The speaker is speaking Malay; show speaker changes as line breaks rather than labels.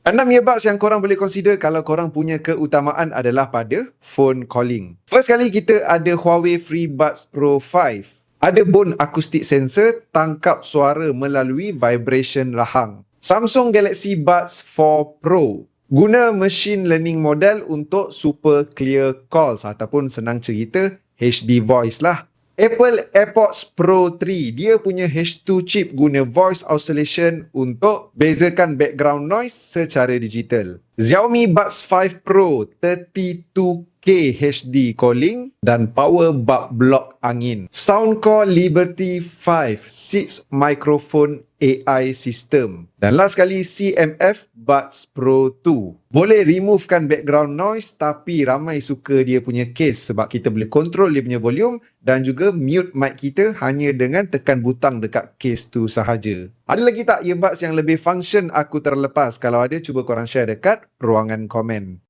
6 earbuds yang korang boleh consider kalau korang punya keutamaan adalah pada phone calling. First kali kita ada Huawei FreeBuds Pro 5. Ada bone acoustic sensor, tangkap suara melalui vibration rahang. Samsung Galaxy Buds 4 Pro guna machine learning model untuk super clear calls ataupun senang cerita HD voice lah. Apple AirPods Pro 3, dia punya H2 chip guna voice oscillation untuk bezakan background noise secara digital. Xiaomi Buds 5 Pro 32K HD calling dan power bug block angin. Soundcore Liberty 5 6 microphone AI system. Dan last sekali CMF Buds Pro 2. Boleh removekan background noise tapi ramai suka dia punya case sebab kita boleh control dia punya volume dan juga mute mic kita hanya dengan tekan butang dekat case tu sahaja. Ada lagi tak earbuds yang lebih function aku terlepas? Kalau ada, cuba korang share dekat ruangan komen.